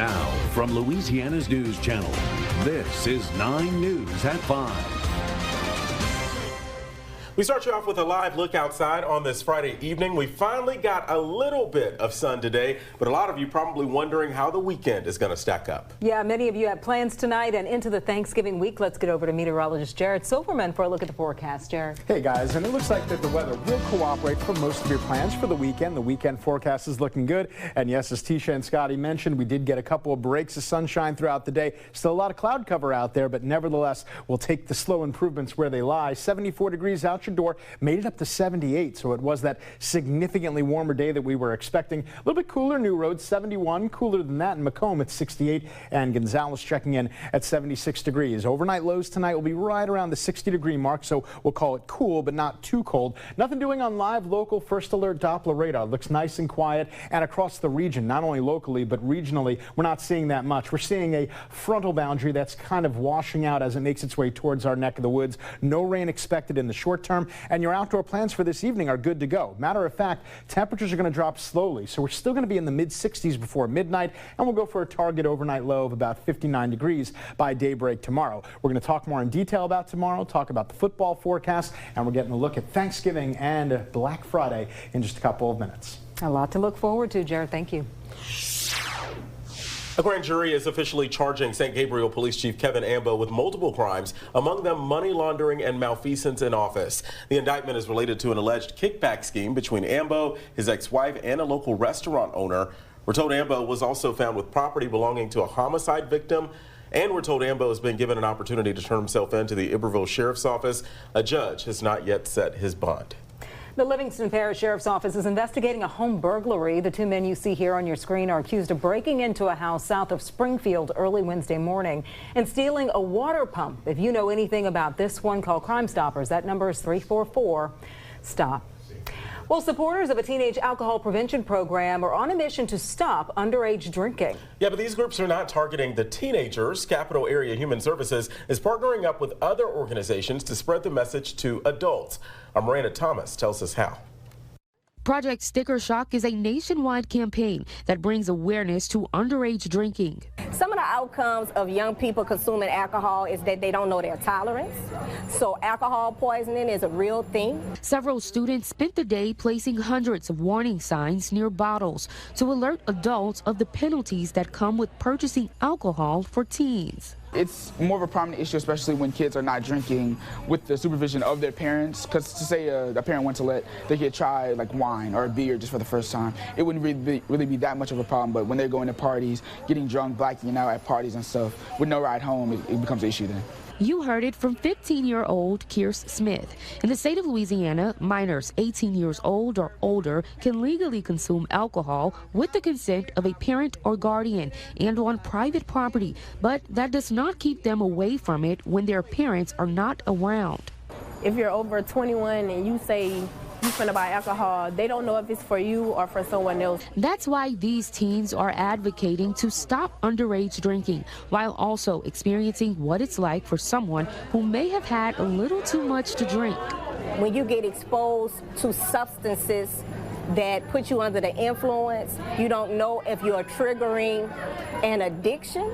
Now, from Louisiana's News Channel, this is 9 News at 5. We start you off with a live look outside on this Friday evening. We finally got a little bit of sun today, but a lot of you probably wondering how the weekend is going to stack up. Yeah, many of you have plans tonight and into the Thanksgiving week. Let's get over to meteorologist Jared Silverman for a look at the forecast. Jared. Hey guys, and it looks like that the weather will cooperate for most of your plans for the weekend. The weekend forecast is looking good. And yes, as Tisha and Scotty mentioned, we did get a couple of breaks of sunshine throughout the day. Still a lot of cloud cover out there, but nevertheless, we'll take the slow improvements where they lie. 74 degrees out your door, made it up to 78, so it was that significantly warmer day that we were expecting. A little bit cooler, New Road 71, cooler than that in Macomb at 68, and Gonzales checking in at 76 degrees. Overnight lows tonight will be right around the 60-degree mark, so we'll call it cool, but not too cold. Nothing doing on live local first alert Doppler radar. Looks nice and quiet, and across the region, not only locally, but regionally, we're not seeing that much. We're seeing a frontal boundary that's kind of washing out as it makes its way towards our neck of the woods. No rain expected in the short term, and your outdoor plans for this evening are good to go. Matter of fact, temperatures are going to drop slowly, so we're still going to be in the mid-60s before midnight, and we'll go for a target overnight low of about 59 degrees by daybreak tomorrow. We're going to talk more in detail about tomorrow, talk about the football forecast, and we're getting a look at Thanksgiving and Black Friday in just a couple of minutes. A lot to look forward to, Jared. Thank you. A grand jury is officially charging St. Gabriel Police Chief Kevin Ambo with multiple crimes, among them money laundering and malfeasance in office. The indictment is related to an alleged kickback scheme between Ambo, his ex-wife, and a local restaurant owner. We're told Ambo was also found with property belonging to a homicide victim, and we're told Ambo has been given an opportunity to turn himself in to the Iberville Sheriff's Office. A judge has not yet set his bond. The Livingston Parish Sheriff's Office is investigating a home burglary. The two men you see here on your screen are accused of breaking into a house south of Springfield early Wednesday morning and stealing a water pump. If you know anything about this one, call Crime Stoppers. That number is 344-STOP. Well, supporters of a teenage alcohol prevention program are on a mission to stop underage drinking. Yeah, but these groups are not targeting the teenagers. Capital Area Human Services is partnering up with other organizations to spread the message to adults. Miranda Thomas tells us how. Project Sticker Shock is a nationwide campaign that brings awareness to underage drinking. Some of the outcomes of young people consuming alcohol is that they don't know their tolerance. So alcohol poisoning is a real thing. Several students spent the day placing hundreds of warning signs near bottles to alert adults of the penalties that come with purchasing alcohol for teens. It's more of a prominent issue, especially when kids are not drinking with the supervision of their parents. Because to say a parent wants to let their kid try like wine or a beer just for the first time, it wouldn't really be that much of a problem. But when they're going to parties, getting drunk, blacking out at parties and stuff, with no ride home, it becomes an issue then. You heard it from 15-year-old Kierce Smith. In the state of Louisiana, minors 18 years old or older can legally consume alcohol with the consent of a parent or guardian and on private property, but that does not keep them away from it when their parents are not around. If you're over 21 and you say you're finna buy alcohol, they don't know if it's for you or for someone else. That's why these teens are advocating to stop underage drinking while also experiencing what it's like for someone who may have had a little too much to drink. When you get exposed to substances that put you under the influence, you don't know if you're triggering an addiction,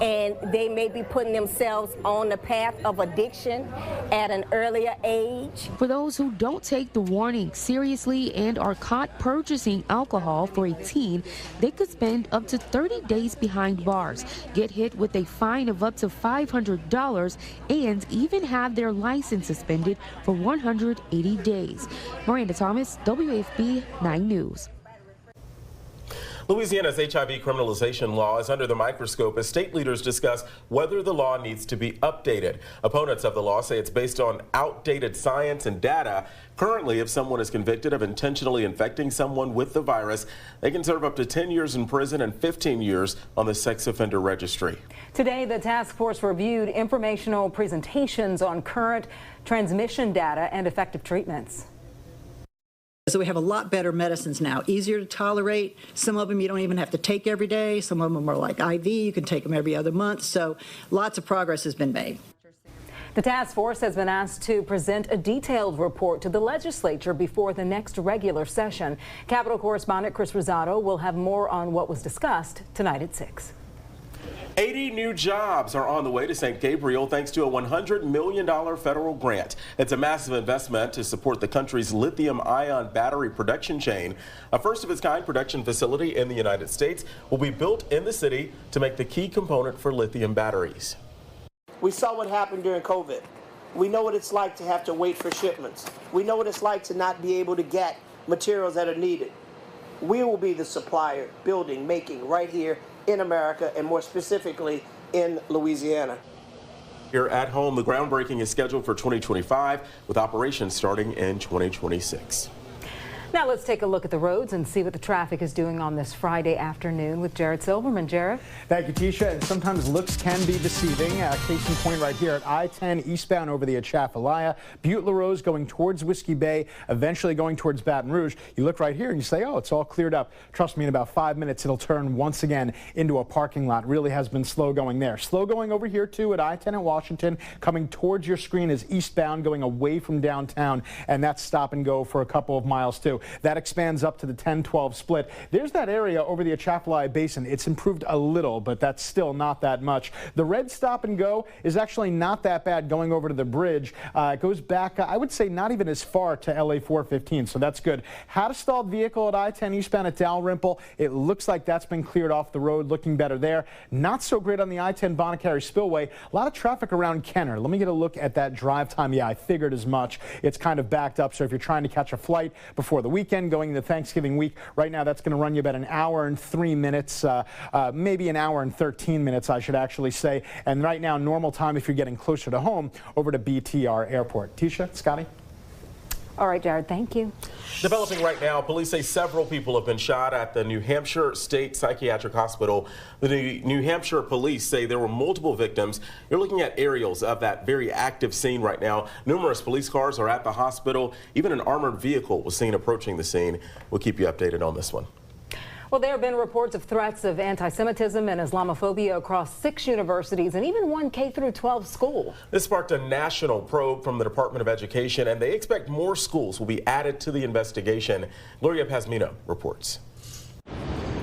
and they may be putting themselves on the path of addiction at an earlier age. For those who don't take the warning seriously and are caught purchasing alcohol for a teen, they could spend up to 30 days behind bars, get hit with a fine of up to $500, and even have their license suspended for 180 days. Miranda Thomas, WAFB 9 News. Louisiana's HIV criminalization law is under the microscope as state leaders discuss whether the law needs to be updated. Opponents of the law say it's based on outdated science and data. Currently, if someone is convicted of intentionally infecting someone with the virus, they can serve up to 10 years in prison and 15 years on the sex offender registry. Today, the task force reviewed informational presentations on current transmission data and effective treatments. So we have a lot better medicines now, easier to tolerate. Some of them you don't even have to take every day. Some of them are like IV. You can take them every other month. So lots of progress has been made. The task force has been asked to present a detailed report to the legislature before the next regular session. Capitol correspondent Chris Rosado will have more on what was discussed tonight at 6. 80 new jobs are on the way to St. Gabriel thanks to a $100 million federal grant. It's a massive investment to support the country's lithium-ion battery production chain. A first-of-its-kind production facility in the United States will be built in the city to make the key component for lithium batteries. We saw what happened during COVID. We know what it's like to have to wait for shipments. We know what it's like to not be able to get materials that are needed. We will be the supplier, building, making right here in America, and more specifically in Louisiana. Here at home, the groundbreaking is scheduled for 2025 with operations starting in 2026. Now let's take a look at the roads and see what the traffic is doing on this Friday afternoon with Jared Silverman. Jared? Thank you, Tisha. And sometimes looks can be deceiving. Case in point right here at I-10 eastbound over the Atchafalaya. Butte-LaRose going towards Whiskey Bay, eventually going towards Baton Rouge. You look right here and you say, oh, it's all cleared up. Trust me, in about 5 minutes, it'll turn once again into a parking lot. Really has been slow going there. Slow going over here, too, at I-10 at Washington. Coming towards your screen is eastbound, going away from downtown. And that's stop and go for a couple of miles, too. That expands up to the 10-12 split. There's that area over the Atchafalaya Basin. It's improved a little, but that's still not that much. The red stop and go is actually not that bad going over to the bridge. It goes back, I would say, not even as far to LA 415, so that's good. Had a stalled vehicle at I-10 eastbound at Dalrymple. It looks like that's been cleared off the road, looking better there. Not so great on the I-10 Bonacary Spillway. A lot of traffic around Kenner. Let me get a look at that drive time. Yeah, I figured as much. It's kind of backed up, so if you're trying to catch a flight before the weekend, going into Thanksgiving week, right now that's going to run you about an hour and 3 minutes, maybe an hour and 13 minutes, I should actually say. And right now, normal time if you're getting closer to home, over to BTR Airport. Tisha, Scotty? All right, Jared, thank you. Developing right now, police say several people have been shot at the New Hampshire State Psychiatric Hospital. The New Hampshire police say there were multiple victims. You're looking at aerials of that very active scene right now. Numerous police cars are at the hospital. Even an armored vehicle was seen approaching the scene. We'll keep you updated on this one. Well, there have been reports of threats of anti-Semitism and Islamophobia across 6 universities and even one K-12 school. This sparked a national probe from the Department of Education, and they expect more schools will be added to the investigation. Gloria Pazmino reports.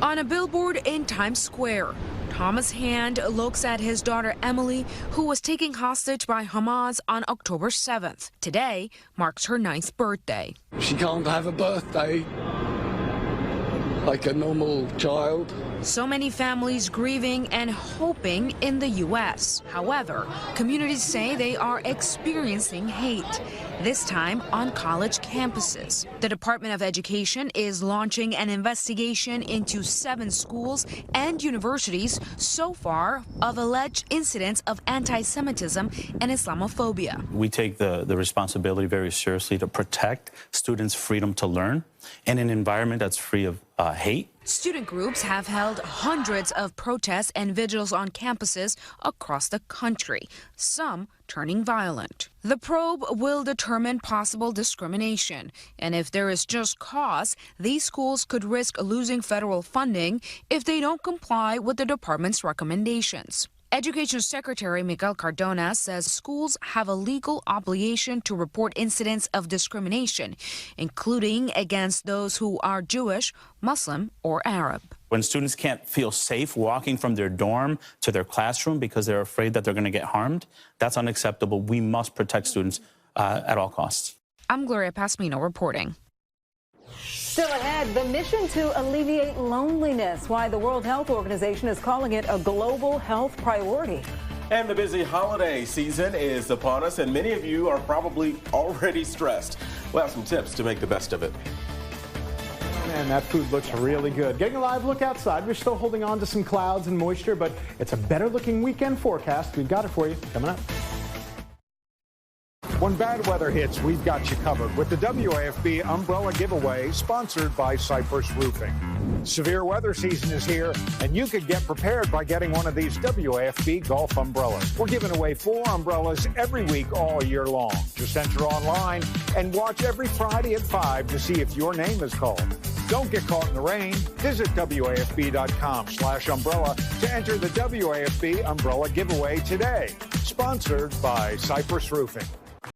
On a billboard in Times Square, Thomas Hand looks at his daughter Emily, who was taken hostage by Hamas on October 7th. Today marks her 9th birthday. She can't have a birthday like a normal child. So many families grieving and hoping in the U.S. However, communities say they are experiencing hate, this time on college campuses. The Department of Education is launching an investigation into 7 schools and universities so far of alleged incidents of anti-Semitism and Islamophobia. We take the responsibility very seriously to protect students' freedom to learn in an environment that's free of hate. Student groups have held hundreds of protests and vigils on campuses across the country, some turning violent. The probe will determine possible discrimination, and if there is just cause, these schools could risk losing federal funding if they don't comply with the department's recommendations. Education Secretary Miguel Cardona says schools have a legal obligation to report incidents of discrimination, including against those who are Jewish, Muslim, or Arab. When students can't feel safe walking from their dorm to their classroom because they're afraid that they're going to get harmed, that's unacceptable. We must protect students at all costs. I'm Gloria Pasmino reporting. Still ahead, the mission to alleviate loneliness, why the World Health Organization is calling it a global health priority. And the busy holiday season is upon us, and many of you are probably already stressed. We'll have some tips to make the best of it. Man, that food looks really good. Getting a live look outside. We're still holding on to some clouds and moisture, but it's a better looking weekend forecast. We've got it for you coming up. When bad weather hits, we've got you covered with the WAFB umbrella giveaway sponsored by Cypress Roofing. Severe weather season is here, and you could get prepared by getting one of these WAFB golf umbrellas. We're giving away 4 umbrellas every week all year long. Just enter online and watch every Friday at 5 to see if your name is called. Don't get caught in the rain. Visit WAFB.com/umbrella to enter the WAFB umbrella giveaway today. Sponsored by Cypress Roofing.